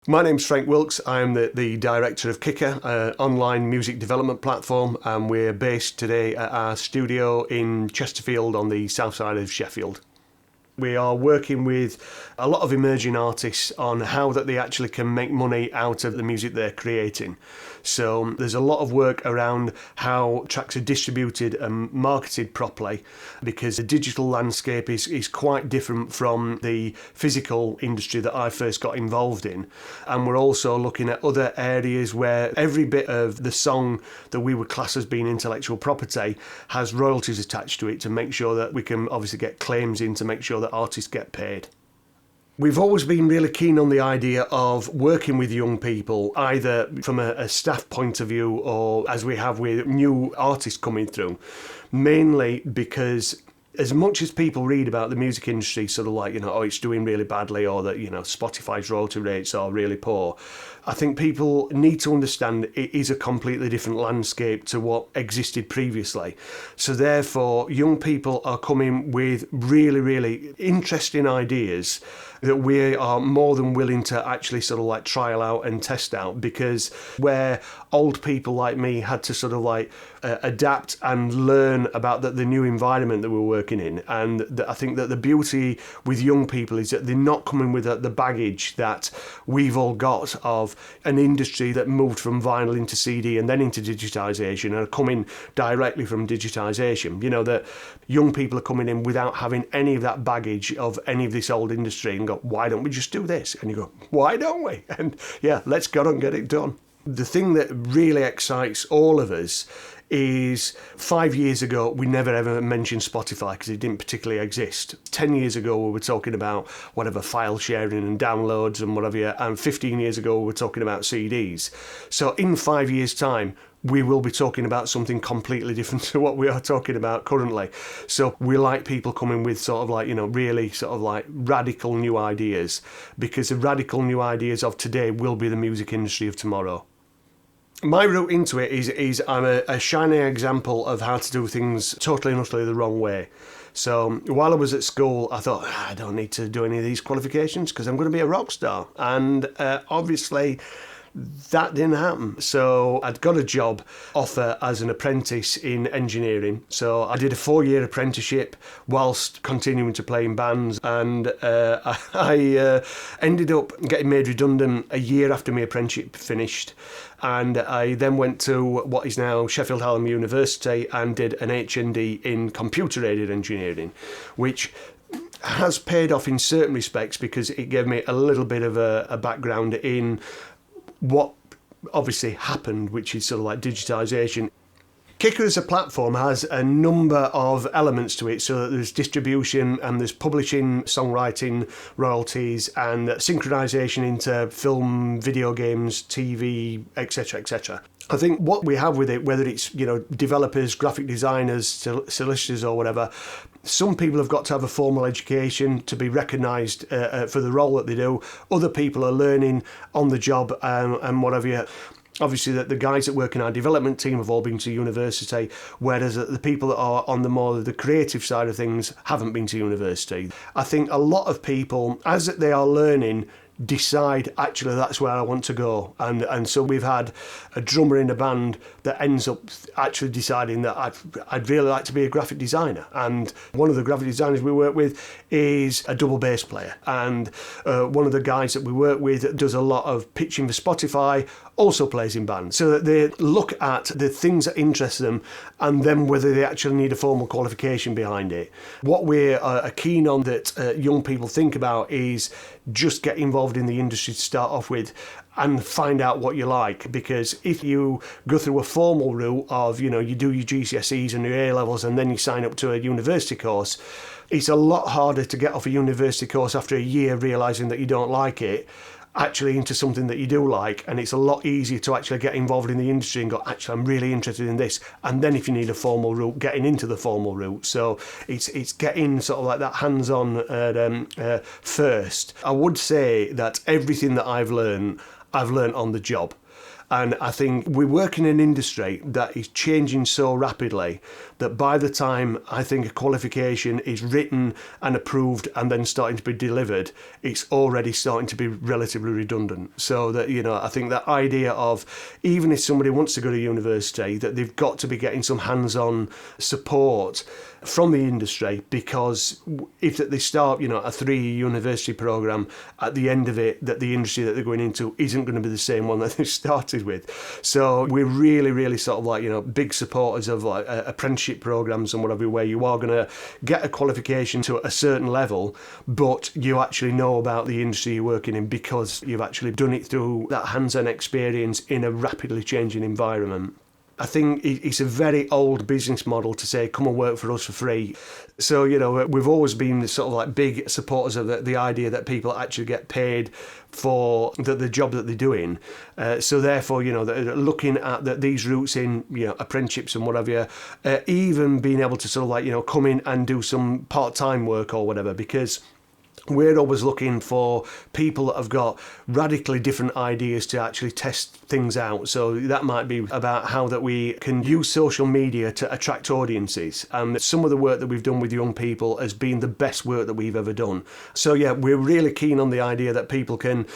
My name's Frank Wilkes. I'm the director of Kycker, an online music development platform, and we're based today at our studio in Chesterfield on the south side of Sheffield. We are working with a lot of emerging artists on how that they actually can make money out of the music they're creating. So there's a lot of work around how tracks are distributed and marketed properly, because the digital landscape is quite different from the physical industry that I first got involved in. And we're also looking at other areas where every bit of the song that we would class as being intellectual property has royalties attached to it, to make sure that we can obviously get claims in to make sure that artists get paid. We've always been really keen on the idea of working with young people, either from a staff point of view or as we have with new artists coming through, mainly because as much as people read about the music industry, sort of like, oh, it's doing really badly, or that, Spotify's royalty rates are really poor, I think people need to understand it is a completely different landscape to what existed previously. So therefore, young people are coming with really, really interesting ideas that we are more than willing to actually sort of like trial out and test out, because where old people like me had to sort of like adapt and learn about the new environment that we're working in. And I think that the beauty with young people is that they're not coming with the baggage that we've all got of an industry that moved from vinyl into CD and then into digitisation, and are coming directly from digitisation. That young people are coming in without having any of that baggage of any of this old industry, and go, why don't we just do this? And you go, why don't we? And yeah, let's go and get it done. The thing that really excites all of us is 5 years ago, we never ever mentioned Spotify because it didn't particularly exist. 10 years ago, we were talking about whatever file sharing and downloads and whatever, and 15 years ago, we were talking about CDs. So in 5 years' time, we will be talking about something completely different to what we are talking about currently. So we like people coming with sort of like, really sort of like radical new ideas, because the radical new ideas of today will be the music industry of tomorrow. My route into it is I'm a shining example of how to do things totally and utterly the wrong way. So while I was at school, I thought, I don't need to do any of these qualifications because I'm going to be a rock star. And obviously that didn't happen. So I'd got a job offer as an apprentice in engineering. So I did a 4-year apprenticeship whilst continuing to play in bands, and I ended up getting made redundant a year after my apprenticeship finished. And I then went to what is now Sheffield Hallam University and did an HND in computer-aided engineering, which has paid off in certain respects because it gave me a little bit of a background in what obviously happened, which is sort of like digitisation. Kycker as a platform has a number of elements to it, so that there's distribution and there's publishing, songwriting, royalties, and synchronisation into film, video games, TV, etc., etc. I think what we have with it, whether it's developers, graphic designers, solicitors or whatever, some people have got to have a formal education to be recognised for the role that they do. Other people are learning on the job and whatever. Obviously, the guys that work in our development team have all been to university, whereas the people that are on the creative side of things haven't been to university. I think a lot of people, as they are learning, decide actually that's where I want to go, and so we've had a drummer in a band that ends up actually deciding that I'd really like to be a graphic designer, and one of the graphic designers we work with is a double bass player, and one of the guys that we work with does a lot of pitching for Spotify, also plays in bands, so that they look at the things that interest them and then whether they actually need a formal qualification behind it. What we're keen on that young people think about is just get involved in the industry to start off with and find out what you like, because if you go through a formal route of you do your GCSEs and your A-levels and then you sign up to a university course, it's a lot harder to get off a university course after a year realising that you don't like it actually into something that you do like, and it's a lot easier to actually get involved in the industry and go, actually I'm really interested in this, and then if you need a formal route, getting into the formal route. So it's getting sort of like that hands-on first. I would say that everything that I've learned on the job. And I think we work in an industry that is changing so rapidly that by the time I think a qualification is written and approved and then starting to be delivered, it's already starting to be relatively redundant. So that, I think that idea of even if somebody wants to go to university, that they've got to be getting some hands-on support from the industry, because if they start, a 3-year university program, at the end of it, that the industry that they're going into isn't going to be the same one that they started with. So we're really, really sort of like, big supporters of like apprenticeship programs and whatever, where you are going to get a qualification to a certain level, but you actually know about the industry you're working in because you've actually done it through that hands-on experience in a rapidly changing environment. I think it's a very old business model to say, come and work for us for free. So, we've always been sort of like big supporters of the idea that people actually get paid for the job that they're doing. So therefore, looking at these routes in, apprenticeships and whatever, even being able to sort of like, come in and do some part-time work or whatever, because we're always looking for people that have got radically different ideas to actually test things out. So that might be about how that we can use social media to attract audiences. And some of the work that we've done with young people has been the best work that we've ever done. So yeah, we're really keen on the idea that people can,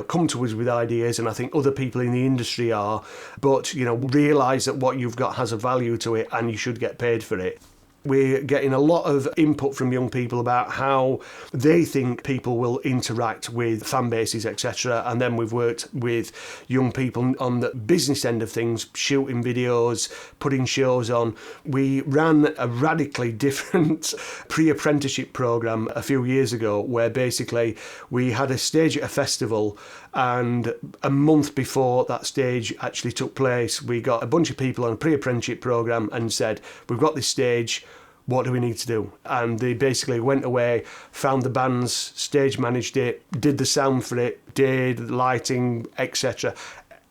come to us with ideas, and I think other people in the industry are, but, realise that what you've got has a value to it and you should get paid for it. We're getting a lot of input from young people about how they think people will interact with fan bases, etc. And then we've worked with young people on the business end of things, shooting videos, putting shows on. We ran a radically different pre-apprenticeship program a few years ago, where basically we had a stage at a festival, and a month before that stage actually took place, we got a bunch of people on a pre-apprenticeship program and said, we've got this stage, what do we need to do? And they basically went away, found the bands, stage managed it, did the sound for it, did lighting, etc.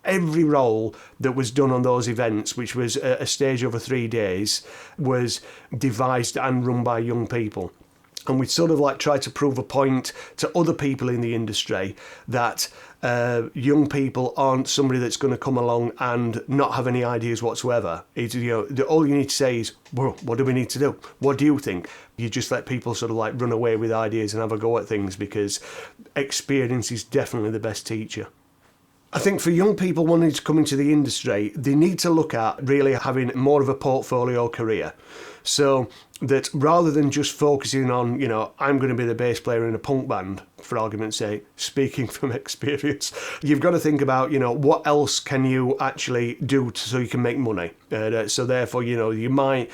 Every role that was done on those events, which was a stage over 3 days, was devised and run by young people. And we sort of like try to prove a point to other people in the industry that young people aren't somebody that's going to come along and not have any ideas whatsoever. It's, all you need to say is, well, what do we need to do? What do you think? You just let people sort of like run away with ideas and have a go at things, because experience is definitely the best teacher. I think for young people wanting to come into the industry, they need to look at really having more of a portfolio career. So that rather than just focusing on, I'm going to be the bass player in a punk band, for argument's sake, speaking from experience, you've got to think about, what else can you actually do so you can make money. So therefore, you might,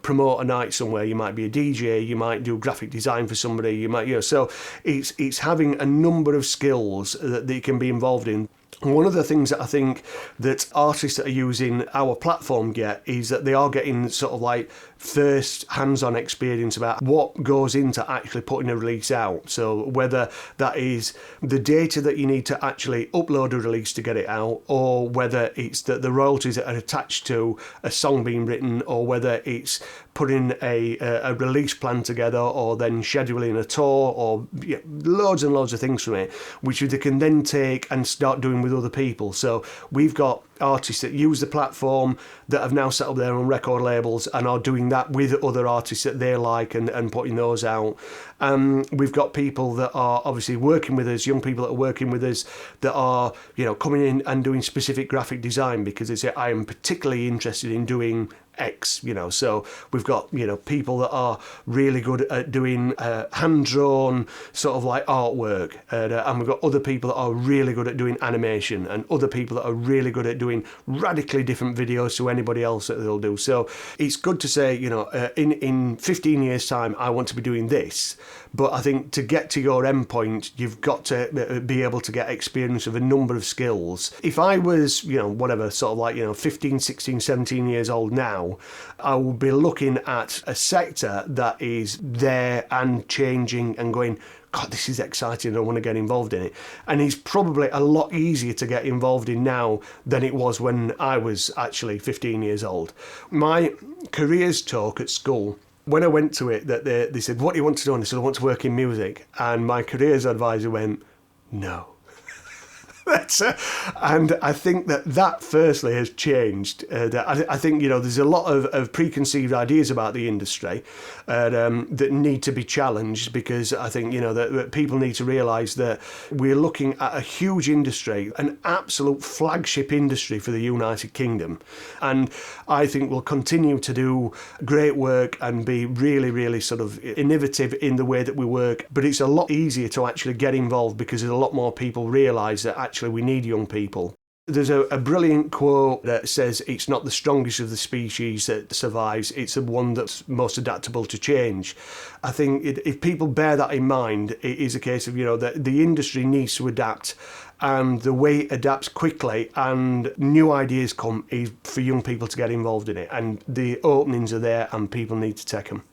promote a night somewhere, you might be a DJ, you might do graphic design for somebody, you might, so it's having a number of skills that you can be involved in. One of the things that I think that artists that are using our platform get is that they are getting sort of like first hands-on experience about what goes into actually putting a release out. So whether that is the data that you need to actually upload a release to get it out, or whether it's the royalties that are attached to a song being written, or whether it's putting a release plan together, or then scheduling a tour, or loads and loads of things from it, which they can then take and start doing with other people. So we've got artists that use the platform that have now set up their own record labels and are doing that with other artists that they like and putting those out. We've got people that are obviously working with us, young people that are working with us that are, coming in and doing specific graphic design because they say, I am particularly interested in doing X, so we've got, people that are really good at doing hand-drawn sort of like artwork, and we've got other people that are really good at doing animation, and other people that are really good at doing radically different videos to anybody else that they'll do. So it's good to say, in 15 years time I want to be doing this, but I think to get to your end point you've got to be able to get experience of a number of skills. If I was, sort of like 15, 16, 17 years old now, I will be looking at a sector that is there and changing and going, God, this is exciting, I want to get involved in it. And it's probably a lot easier to get involved in now than it was when I was actually 15 years old. My careers talk at school, when I went to it, that they said, what do you want to do? And I said, I want to work in music. And my careers advisor went, no. And I think that firstly has changed. I think, there's a lot of preconceived ideas about the industry that need to be challenged, because I think, that people need to realise that we're looking at a huge industry, an absolute flagship industry for the United Kingdom. And I think we'll continue to do great work and be really, really sort of innovative in the way that we work. But it's a lot easier to actually get involved because there's a lot more people realise that actually we need young people. There's a brilliant quote that says it's not the strongest of the species that survives, it's the one that's most adaptable to change. I think if people bear that in mind, it is a case of, that the industry needs to adapt, and the way it adapts quickly and new ideas come is for young people to get involved in it, and the openings are there and people need to take them.